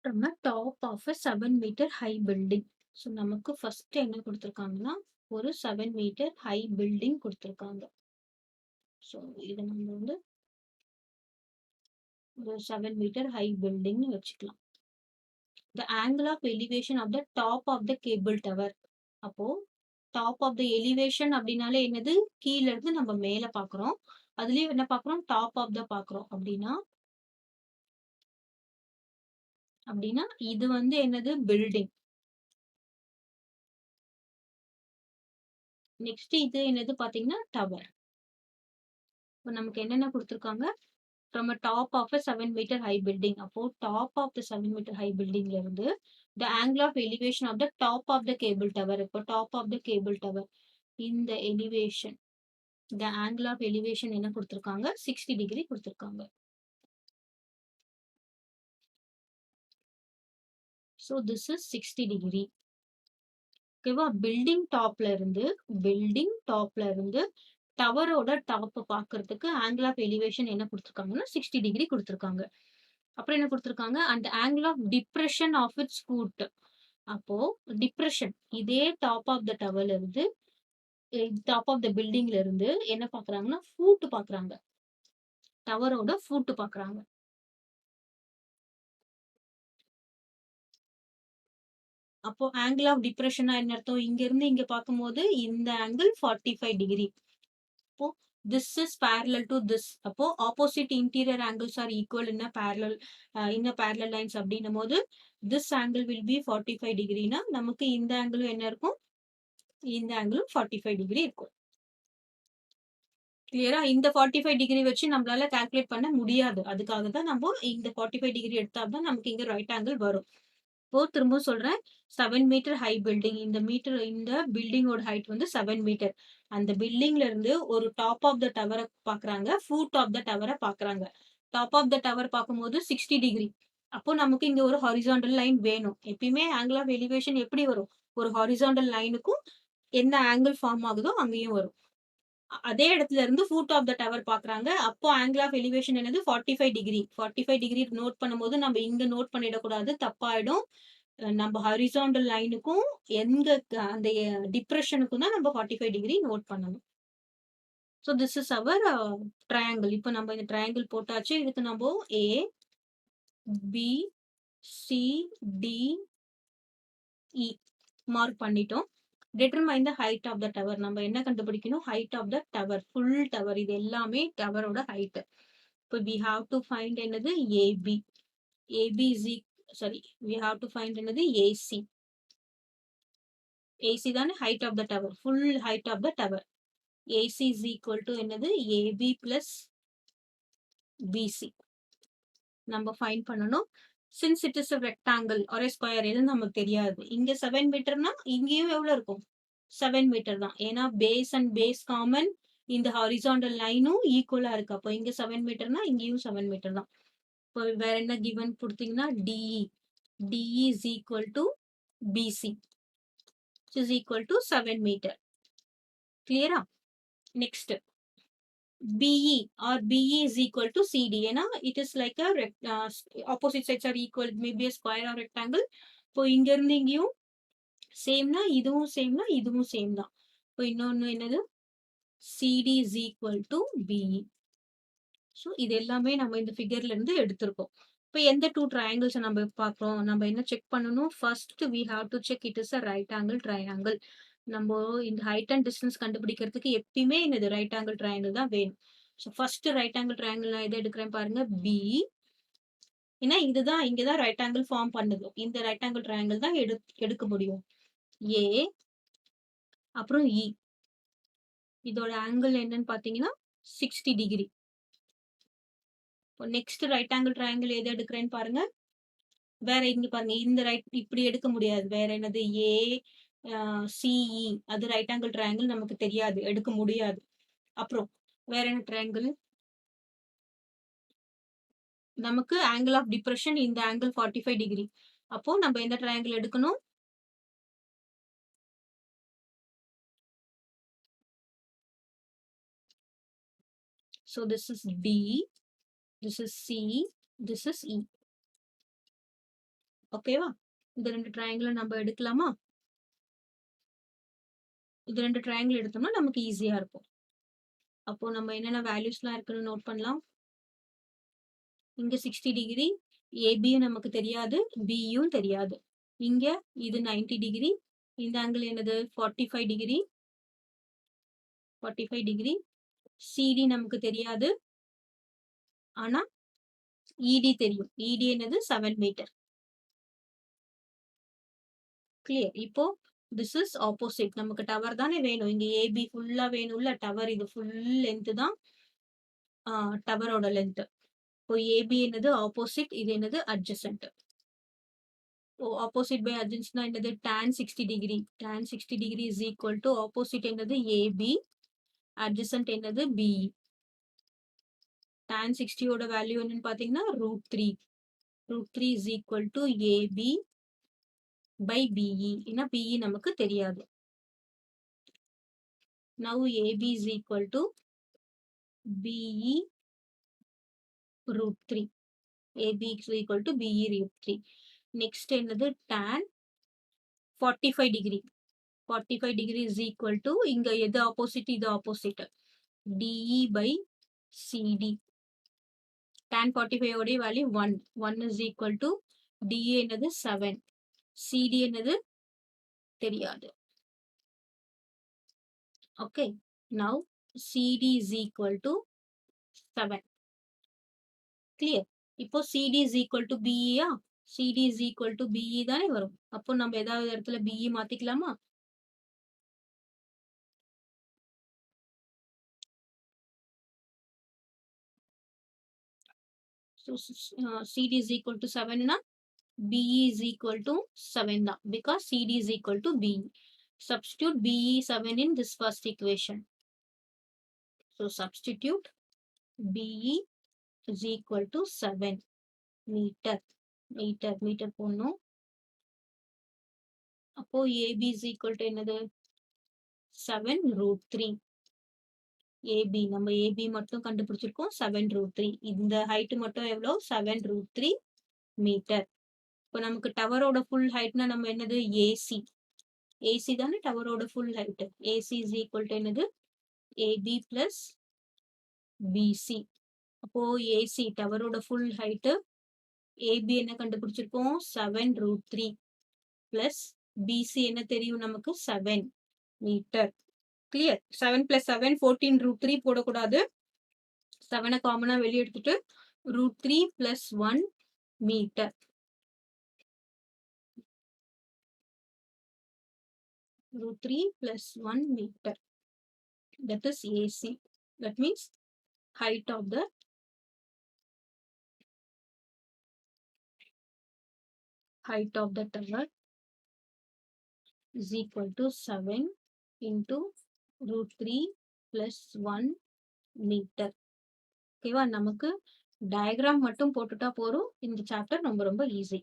from a top of a 7-meter high building. So நமக்கு first என்ன கொடுத்துருக்காங்கன்னா ஒரு 7-meter ஹை பில்டிங் கொடுத்துருக்காங்க. ஸோ இதை நம்ம வந்து ஒரு 7-meter ஹை பில்டிங்னு வச்சுக்கலாம். The angle of elevation of the top of the cable tower. அப்போ டாப் ஆஃப் த எலிவேஷன் அப்படின்னாலே என்னது, கீழ இருந்து நம்ம மேல பாக்குறோம். அதுலயும் என்ன பாக்குறோம், டாப் ஆஃப் த பாக்குறோம். அப்படின்னா இது வந்து என்னது, பில்டிங். நெக்ஸ்ட் இது என்னது பாத்தீங்கன்னா டவர். இப்போ நமக்கு என்னென்ன கொடுத்துருக்காங்க, from a top of a 7-meter high building. அப்போ top of the 7-meter high பில்டிங்ல இருந்து the angle of elevation of the top of the cable tower. இப்போ top of the cable tower இந்த elevation, the angle of elevation என்ன கொடுத்துருக்காங்க, 60 degree கொடுத்துருக்காங்க. So this is 60 degree. ஓகேவா? Building டாப்ல இருந்து டவரோட டாப் பாக்குறதுக்கு ஆங்கிள் ஆஃப் எலிவேஷன் என்ன கொடுத்துருக்காங்கன்னா 60 டிகிரி கொடுத்துருக்காங்க. அப்புறம் என்ன கொடுத்துருக்காங்க, and angle of depression of its foot. அப்போ டிப்ரெஷன் இதே டாப் ஆஃப் த டவர்ல இருந்து, டாப் ஆஃப் த பில்டிங்ல இருந்து என்ன பாக்குறாங்கன்னா ஃபூட் பாக்குறாங்க, டவரோட ஃபூட் பாக்குறாங்க. அப்போ ஆங்கிள் ஆஃப் டிப்ரெஷனா என்ன அர்த்தம், இங்க இருந்து இங்க பார்க்கும்போது இந்த ஆங்கிள் 45 டிகிரி. அப்போ this is parallel to this. அப்போ opposite interior angles R equal இன் parallel lines அப்படின்னும் போது திஸ் ஆங்கிள் வில் பி 45 டிகிரினா நமக்கு இந்த ஆங்கிளும் என்ன இருக்கும், இந்த ஆங்கிளும் 45 டிகிரி இருக்கும். கிளியரா? இந்த 45 டிகிரி வச்சு நம்மளால கால்குலேட் பண்ண முடியாது. அதுக்காக தான் நம்ம இந்த 45 டிகிரி எடுத்தா தான் நமக்கு இங்க ரைட் ஆங்கிள் வரும். இப்போ திரும்ப சொல்றேன், 7-meter ஹை பில்டிங். இந்த பில்டிங்கோட ஹைட் வந்து 7 மீட்டர். அந்த பில்டிங்ல இருந்து ஒரு டாப் ஆஃப் த டவரை பாக்குறாங்க, ஃபுட் ஆஃப் த டவரை பாக்குறாங்க. டாப் ஆஃப் த டவர் பார்க்கும்போது 60 டிகிரி. அப்போ நமக்கு இங்க ஒரு ஹாரிசான்டல் லைன் வேணும். எப்பயுமே ஆங்கிள் ஆஃப் எலிவேஷன் எப்படி வரும், ஒரு ஹாரிசான்டல் லைனுக்கும் என்ன ஆங்கிள் ஃபார்ம் ஆகுதோ அங்கேயும் வரும். அதே இடத்துல இருந்து ஃபுட் ஆஃப் த டவர் பாக்குறாங்க. அப்போ ஆங்கிள் ஆஃப் எலிவேஷன் என்னது, 45 டிகிரி. 45 டிகிரி நோட் பண்ணும்போது நம்ம இங்க நோட் பண்ணிடக்கூடாது, தப்பாயிடும். நம்ம ஹாரிசான்டல் லைனுக்கும் எங்க அந்த டிப்ரெஷனுக்கும் தான் நம்ம 45 டிகிரி நோட் பண்ணணும். So this is our triangle. இப்போ நம்ம இந்த ட்ரையாங்கிள் போட்டாச்சு. இதுக்கு நம்ம A B C D E மார்க் பண்ணிட்டோம். Determine the height of the tower. நம்ம என்ன கண்டுபிடிக்கணும், height of the tower, full tower. இது எல்லாமே டவரோட ஹைட். இப்போ we have to find என்னது, AB. AB is sorry, we have to find என்னது, ஏசி. ஏசி தானே height of the tower, full height of the tower. AC is equal to என்னது, AB plus PC நம்ம find பண்ணணும். Since it is a rectangle or a square எதுன்னு நமக்கு தெரியாது. இங்க 7 மீட்டர்னா இங்கேயும் எவ்வளவு இருக்கும், 7 மீட்டர் தான். ஏன்னா பேஸ் அண்ட் பேஸ் காமன், இந்த ஹாரிசான்டல் லைனும் ஈக்குவலா இருக்கு. அப்போ இங்க 7 மீட்டர்னா இங்கேயும் 7 மீட்டர் தான். இப்போ வேற என்ன கிவன் கொடுத்தீங்கன்னா, DE. DE is equal to BC is equal to 7 metre. கிளியரா? Next BE or BE is equal to CD. ஏன்னா it is like a opposite sides are equal, maybe a square or rectangle. இப்போ இங்க இருந்து இங்கேயும் சேம்னா இதுவும் சேம்னா இதுவும் same தான். இப்போ இன்னொன்னு என்னது, CD is equal to BE. So இது எல்லாமே நம்ம இந்த ஃபிகர்ல இருந்து எடுத்திருக்கோம். இப்போ எந்த டூ ட்ரையாங்கிள்ஸ் நம்ம பார்க்குறோம், நம்ம என்ன செக் பண்ணணும், first we have to check it is a right angle triangle. நம்ம இந்த ஹைட் அண்ட் டிஸ்டன்ஸ் கண்டுபிடிக்கிறதுக்கு எப்பயுமே என்னது, ரைட் ஆங்கிள் ட்ரையாங்கிள் தான் வேணும். So first right angle triangle நான் எதை எடுக்கிறேன் பாருங்க, பி. ஏன்னா இதுதான் இங்கதான் ரைட் ஆங்கிள் ஃபார்ம் பண்ணுது. இந்த ரைட் ஆங்கிள் ட்ரையாங்கிள் தான் எடுக்க முடியும். ஏ அப்புறம் இ. இதோட ஆங்கிள் என்னன்னு பாத்தீங்கன்னா 60 degree. Next right angle triangle எதை எடுக்கிறேன்னு பாருங்க. வேற இங்க பாருங்க, இந்த ரைட் இப்படி எடுக்க முடியாது. வேற என்னது, ஏ சிஇ, அது ரைட் ஆங்கிள் ட்ரையாங்கிள் நமக்கு தெரியாது, எடுக்க முடியாது. அப்புறம் வேற என்ன ட்ரையாங்கிள், நமக்கு ஆங்கிள் ஆஃப் டிப்ரெஷன் இந்த ஆங்கிள் 45 டிகிரி. அப்போ நம்ம எந்த ட்ரையாங்கிள் எடுக்கணும், so this is D, this is C, this is E. ஓகேவா? இந்த 2 ட்ரையாங்கிள நம்ம எடுக்கலாமா? இது 2 ட்ரையாங்கிள் எடுத்தோம்னா நமக்கு ஈஸியா இருக்கும். அப்போ நம்ம என்னென்ன வேல்யூஸ்லாம் இருக்குன்னு நோட் பண்ணலாம். இங்க 60 டிகிரி, ஏபியும் நமக்கு தெரியாது, பியும் தெரியாது. இங்க இது 90 டிகிரி, இந்த ஆங்கிள் என்னது 45 டிகிரி, 45 டிகிரி. சிடி நமக்கு தெரியாது. ஆனா இடி தெரியும். இடி என்னது 7 மீட்டர். கிளியர். இப்போ திஸ் இஸ் ஆப்போசிட். நமக்கு டவர் தானே வேணும். இங்க ஏபி ஃபுல்லா வேணும்ல டவர். இது ஃபுல் லென்த் தான் டவரோட லென்த். இப்போ ஏபி என்னது ஆப்போசிட், இது என்னது அட்ஜசன்ட். ஆப்போசிட் பை அட்ஜசன்ட்னா என்னது tan 60 degree. tan 60 degree is equal to opposite என்னது ஏபி, அட்ஜசன்ட் என்னது பிஇ. tan 60 ஓட வேல்யூ என்னன்னு பாத்தீங்கன்னா √3. √3 is equal to AB by BE. ஏன்னா BE நமக்கு தெரியாது. Now AB is equal to BE √3. AB is equal to BE √3. Next என்னது tan 45 degree. 45 degree is equal to இங்க எது opposite இது opposite. DE by CD. tan 45 ஓட value 1. 1 is equal to DE என்னது 7. CD என்னது தெரியாது. Okay. Now CD is equal to 7. Clear. இப்போ CD is equal to BE ah? CD is equal to BE தானே வரும். அப்போ நம்ம ஏதாவது இடத்துல BE மாத்திக்கலாமா? So CD is equal to 7 னா BE is equal to 7 தான். Because CD is equal to BE. Substitute BE 7 in this first equation. So substitute BE is equal to 7 meter. Metre போடணும். அப்போ AB is equal to என்னது 7√3. AB நம்ம AB மட்டும் கண்டுபிடிச்சிருக்கோம் 7√3. இந்த height மட்டும் எவ்வளோ 7√3 மீட்டர். இப்போ நமக்கு டவரோட ஃபுல் ஹைட்னா நம்ம என்னது ஏசி. ஏசி தானே டவரோட full height. AC is equal to என்னது ஏபி பிளஸ் பிசி. அப்போ ஏசி டவரோட ஃபுல் ஹைட். ஏபி என்ன கண்டுபிடிச்சிருக்கோம் 7√3 பிளஸ் பிசி என்ன தெரியும் நமக்கு 7 மீட்டர். கிளியர். 7 plus 7 14√3 போடக்கூடாது. 7 காமனா வெளியே எடுத்துட்டு √3 plus 1 metre. √3 plus 1 meter. That is AC. That means height of the tower is equal to 7 into √3 plus 1 meter. ஓகேவா? நமக்கு டயக்ராம் மட்டும் போட்டுட்டா போறோம். இந்த சாப்டர் ரொம்ப ரொம்ப ஈஸி.